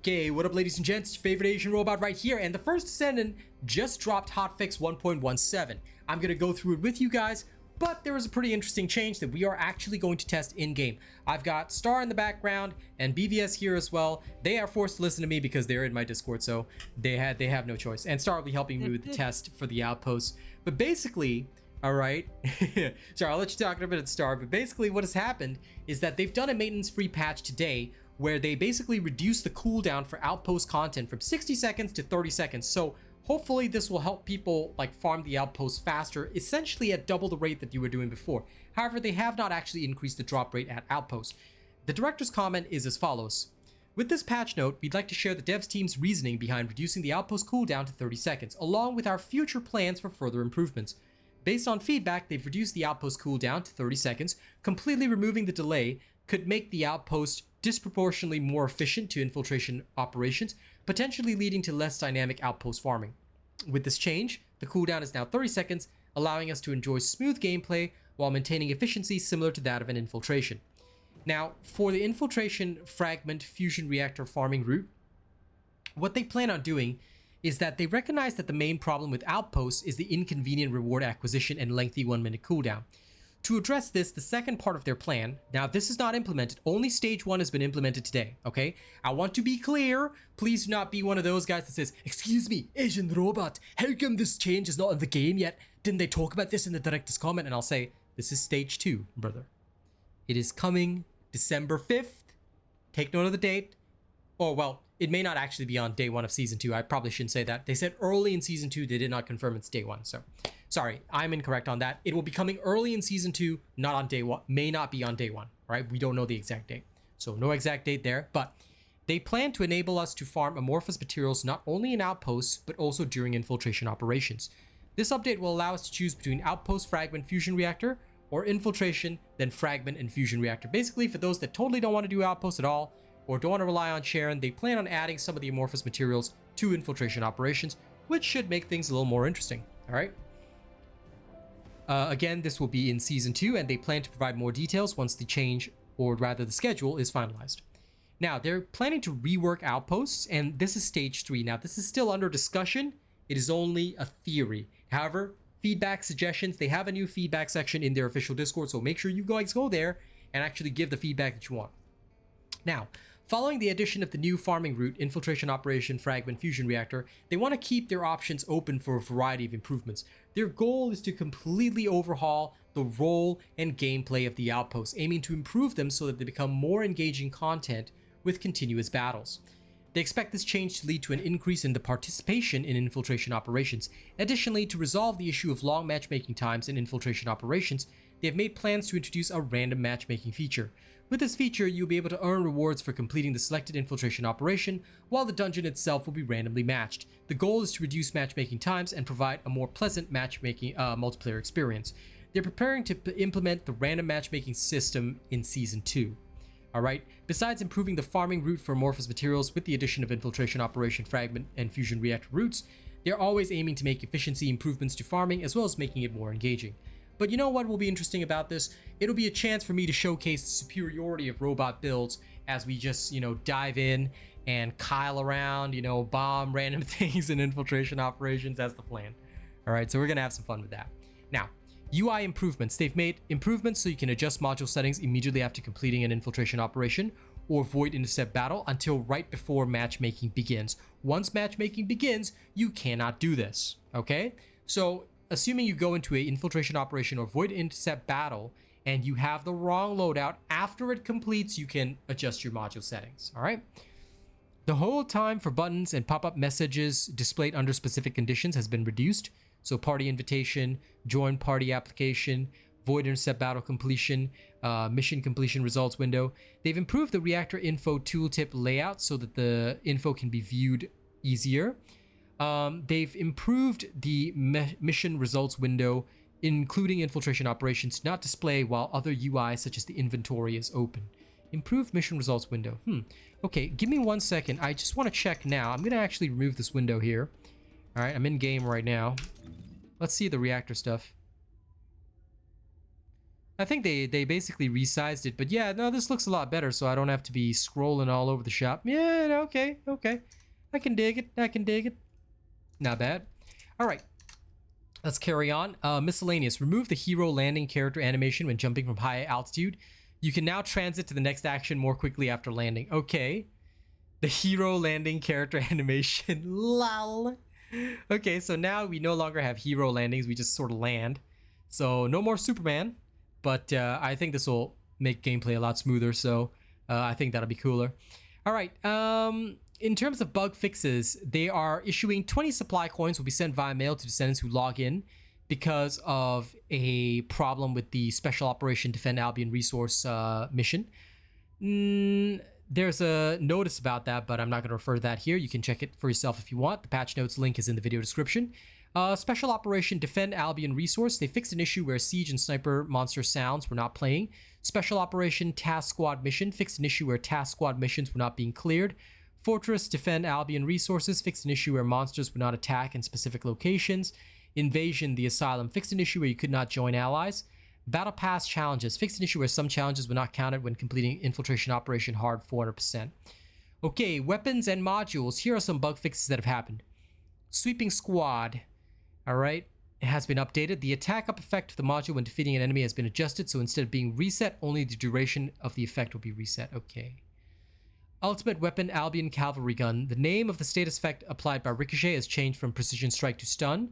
Okay, what up ladies and gents, your favorite Asian robot right here, and the First Descendant just dropped Hotfix 1.1.7. I'm going to go through it with you guys, but there was a pretty interesting change that we are actually going to test in-game. I've got Star in the background and BVS here as well. They are forced to listen to me because they're in my Discord, so they have no choice. And Star will be helping me with the test for the Outpost. But basically, alright, sorry, I'll let you talk in a minute, Star, but basically what has happened is that they've done a maintenance-free patch today where they basically reduce the cooldown for Outpost content from 60 seconds to 30 seconds. So hopefully this will help people like farm the Outpost faster, essentially at double the rate that you were doing before. However, they have not actually increased the drop rate at Outpost. The director's comment is as follows. With this patch note, we'd like to share the devs team's reasoning behind reducing the Outpost cooldown to 30 seconds, along with our future plans for further improvements. Based on feedback, they've reduced the Outpost cooldown to 30 seconds, completely removing the delay could make the Outpost disproportionately more efficient to infiltration operations, potentially leading to less dynamic Outpost farming. With this change, the cooldown is now 30 seconds, allowing us to enjoy smooth gameplay while maintaining efficiency similar to that of an infiltration. Now, for the infiltration fragment fusion reactor farming route, what they plan on doing is that they recognize that the main problem with Outposts is the inconvenient reward acquisition and lengthy 1-minute cooldown. To address this, the second part of their plan, now this is not implemented, only stage 1 has been implemented today, okay? I want to be clear, please do not be one of those guys that says, excuse me, Asian robot, how come this change is not in the game yet? Didn't they talk about this in the director's comment? And I'll say, this is stage 2, brother. It is coming December 5th, take note of the date. Oh, well, it may not actually be on day 1 of season 2, I probably shouldn't say that. They said early in season 2, they did not confirm it's day 1, so. Sorry, I'm incorrect on that. It will be coming early in season 2, not on day 1, may not be on day 1, right? We don't know the exact date. So no exact date there, but they plan to enable us to farm amorphous materials not only in Outposts, but also during infiltration operations. This update will allow us to choose between Outpost Fragment Fusion Reactor or Infiltration, then Fragment and Fusion Reactor. Basically, for those that totally don't want to do Outposts at all, or don't want to rely on Sharon, they plan on adding some of the amorphous materials to infiltration operations, which should make things a little more interesting, all right? Again, this will be in Season 2, and they plan to provide more details once the change, or rather the schedule, is finalized. Now, they're planning to rework Outposts, and this is Stage 3. Now, this is still under discussion. It is only a theory. However, feedback, suggestions, they have a new feedback section in their official Discord, so make sure you guys go there and actually give the feedback that you want. Now, following the addition of the new farming route, Infiltration Operation Fragment Fusion Reactor, they want to keep their options open for a variety of improvements. Their goal is to completely overhaul the role and gameplay of the Outposts, aiming to improve them so that they become more engaging content with continuous battles. They expect this change to lead to an increase in the participation in infiltration operations. Additionally, to resolve the issue of long matchmaking times in infiltration operations, they have made plans to introduce a random matchmaking feature. With this feature, you'll be able to earn rewards for completing the selected infiltration operation, while the dungeon itself will be randomly matched. The goal is to reduce matchmaking times and provide a more pleasant matchmaking multiplayer experience. They're preparing to implement the random matchmaking system in Season 2. Alright, besides improving the farming route for amorphous materials with the addition of infiltration operation fragment and fusion reactor routes, they're always aiming to make efficiency improvements to farming as well as making it more engaging. But you know what will be interesting about this? It'll be a chance for me to showcase the superiority of robot builds as we just, dive in and kyle around, bomb random things in infiltration operations. That's the plan. All right, so we're gonna have some fun with that. Now, UI improvements. They've made improvements so you can adjust module settings immediately after completing an infiltration operation or void intercept battle until right before matchmaking begins. Once matchmaking begins, you cannot do this, okay? So, assuming you go into an infiltration operation or void intercept battle and you have the wrong loadout, after it completes, you can adjust your module settings, all right? The hold time for buttons and pop-up messages displayed under specific conditions has been reduced. So party invitation, join party application, void intercept battle completion, mission completion results window. They've improved the reactor info tooltip layout so that the info can be viewed easier. They've improved the mission results window, including infiltration operations, to not display while other UI such as the inventory is open. Improved mission results window. Okay, give me 1 second. I just want to check now. I'm going to actually remove this window here. All right, I'm in game right now. Let's see the reactor stuff. I think they basically resized it, but yeah, no, this looks a lot better, so I don't have to be scrolling all over the shop. Yeah, okay, okay. I can dig it. I can dig it. Not bad. All right. Let's carry on. Miscellaneous. Remove the hero landing character animation when jumping from high altitude. You can now transit to the next action more quickly after landing. Okay. The hero landing character animation. Lol. Okay, so now we no longer have hero landings. We just sort of land. So no more Superman. But I think this will make gameplay a lot smoother. So I think that'll be cooler. All right. In terms of bug fixes, they are issuing 20 supply coins will be sent via mail to Descendants who log in because of a problem with the Special Operation Defend Albion resource mission. There's a notice about that, but I'm not going to refer to that here. You can check it for yourself if you want. The patch notes link is in the video description. Special Operation Defend Albion resource. They fixed an issue where siege and sniper monster sounds were not playing. Special Operation Task Squad mission fixed an issue where task squad missions were not being cleared. Fortress Defend Albion resources fixed an issue where monsters would not attack in specific locations. Invasion the Asylum fixed an issue where you could not join allies. Battle Pass challenges fixed an issue where some challenges were not counted when completing Infiltration Operation Hard 400%. Okay, weapons and modules. Here are some bug fixes that have happened. Sweeping Squad. Alright, it has been updated. The attack up effect of the module when defeating an enemy has been adjusted, so instead of being reset, only the duration of the effect will be reset. Okay. Ultimate Weapon Albion Cavalry Gun. The name of the status effect applied by Ricochet has changed from Precision Strike to Stun.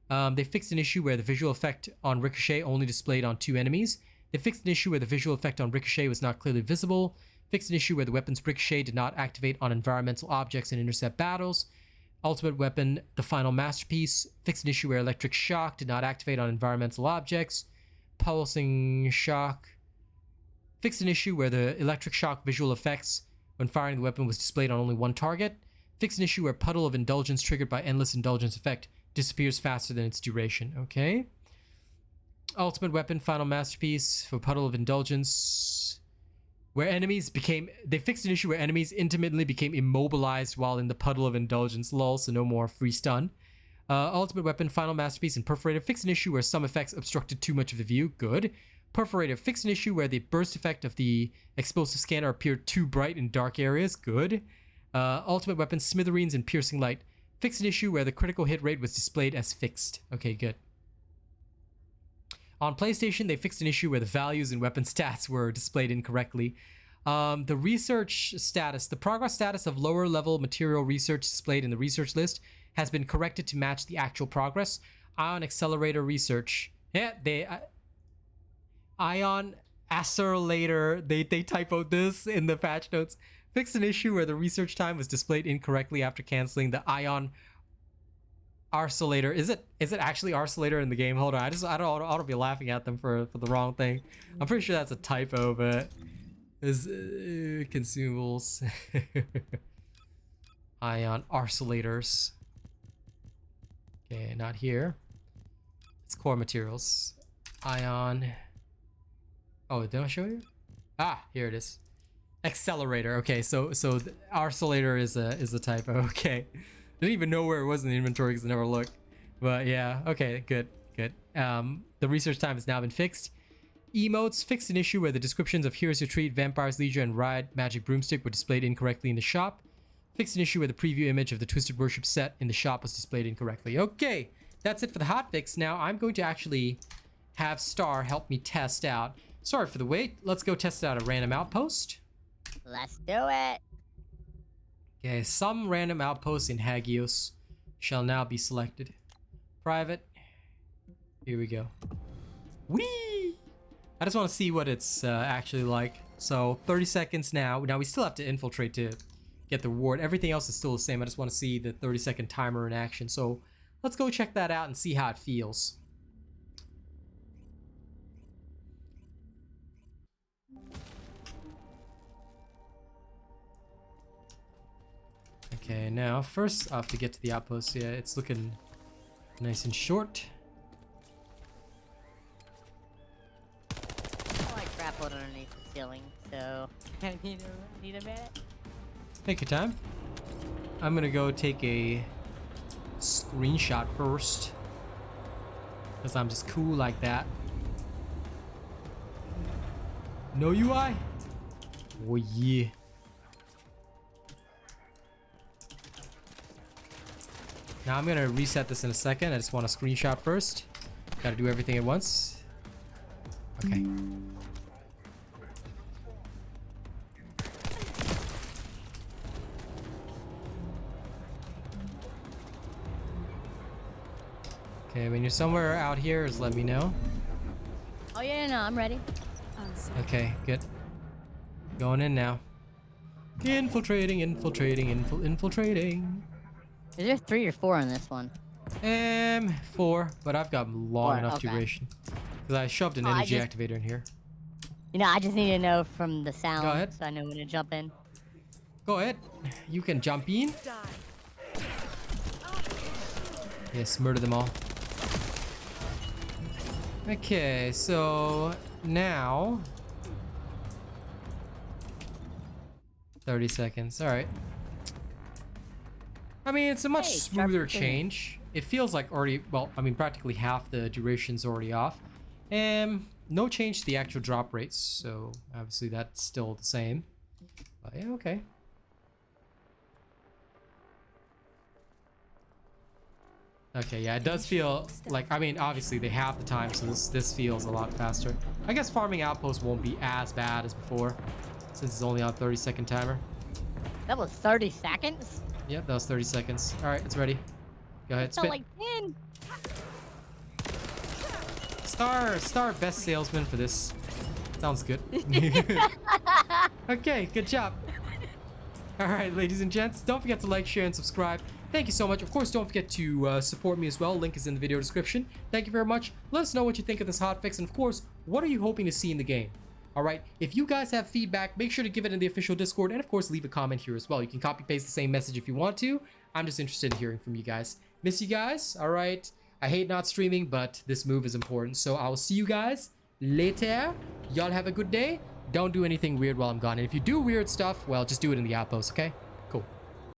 They fixed an issue where the visual effect on Ricochet only displayed on 2 enemies. They fixed an issue where the visual effect on Ricochet was not clearly visible. Fixed an issue where the weapon's Ricochet did not activate on environmental objects and intercept battles. Ultimate Weapon, the Final Masterpiece. Fixed an issue where Electric Shock did not activate on environmental objects. Pulsing Shock. Fixed an issue where the Electric Shock visual effects when firing the weapon was displayed on only one target. Fixed an issue where Puddle of Indulgence triggered by Endless Indulgence effect disappears faster than its duration. Okay. Ultimate Weapon, Final Masterpiece for Puddle of Indulgence. Where enemies became... They fixed an issue where enemies intermittently became immobilized while in the Puddle of Indulgence. Lol, so no more free stun. Ultimate Weapon, Final Masterpiece, and Perforator fixed an issue where some effects obstructed too much of the view. Good. Perforator fixed an issue where the burst effect of the explosive scanner appeared too bright in dark areas. Good. Ultimate Weapon, Smithereens, and Piercing Light fixed an issue where the critical hit rate was displayed as fixed. Okay, good. On PlayStation, they fixed an issue where the values and weapon stats were displayed incorrectly. The research status, the progress status of lower level material research displayed in the research list has been corrected to match the actual progress. Ion Accelerator Research. Yeah, Ion Accelerator, they typoed this in the patch notes. Fixed an issue where the research time was displayed incorrectly after canceling the Ion Arcelator. Is it actually Arcelator in the game? Hold on, I don't be laughing at them for the wrong thing. I'm pretty sure that's a typo, but is consumables. Ion Arcelators. Okay, not here. It's core materials. Ion. Oh, did I show you? Ah, here it is. Accelerator. Okay, so the Arcelator is a typo. Okay. Didn't even know where it was in the inventory because I never looked. But yeah, okay, good. The research time has now been fixed. Emotes fixed an issue where the descriptions of Heroes Retreat, Vampire's Leisure, and Ride Magic Broomstick were displayed incorrectly in the shop. Fixed an issue where the preview image of the Twisted Worship set in the shop was displayed incorrectly. Okay, that's it for the hotfix. Now I'm going to actually have Star help me test out. Sorry for the wait. Let's go test out a random outpost. Let's do it. Okay, some random outpost in Hagios shall now be selected. Private. Here we go. Whee! I just want to see what it's actually like. So 30 seconds now. Now we still have to infiltrate to get the reward. Everything else is still the same. I just want to see the 30-second timer in action. So let's go check that out and see how it feels. Okay, now first off to get to the outpost. Yeah, it's looking nice and short. I like grappled underneath the ceiling, so I need a minute. Take your time. I'm gonna go take a screenshot first, because I'm just cool like that. No UI. Oh yeah. Now I'm gonna reset this in a second. I just want to screenshot first. Gotta do everything at once. Okay. Okay, when you're somewhere out here, just let me know. Oh yeah, no, I'm ready. Okay, good. Going in now. Infiltrating, infiltrating. Is there 3 or 4 on this one? 4, but I've got long 4, enough okay. duration. Because I shoved an Oh, energy activator in here. You know, I just need to know from the sound, Go ahead. so I know when to jump in. Go ahead. You can jump in. Yes, murder them all. Okay, so now 30 seconds. All right. I mean, it's a much Hey, smoother sharp thing. change. It feels like already, well, I mean, practically half the duration's already off. No change to the actual drop rates, so obviously that's still the same. But yeah, okay. Okay, yeah, it does feel like, I mean, obviously they have the time, so this feels a lot faster. I guess farming outposts won't be as bad as before, since it's only on 30-second timer. That was 30 seconds? Yep, that was 30 seconds. All right, it's ready. Go ahead, It felt spit. like 10. Star best salesman for this. Sounds good. Okay, good job. All right, ladies and gents, don't forget to like, share, and subscribe. Thank you so much. Of course, don't forget to support me as well. Link is in the video description. Thank you very much. Let us know what you think of this hotfix, and of course, what are you hoping to see in the game? All right, if you guys have feedback, make sure to give it in the official Discord, and of course, leave a comment here as well. You can copy paste the same message if you want to. I'm just interested in hearing from you guys. Miss you guys. All right. I hate not streaming, but this move is important. So I will see you guys later. Y'all have a good day. Don't do anything weird while I'm gone. And if you do weird stuff, well, just do it in the outpost, okay?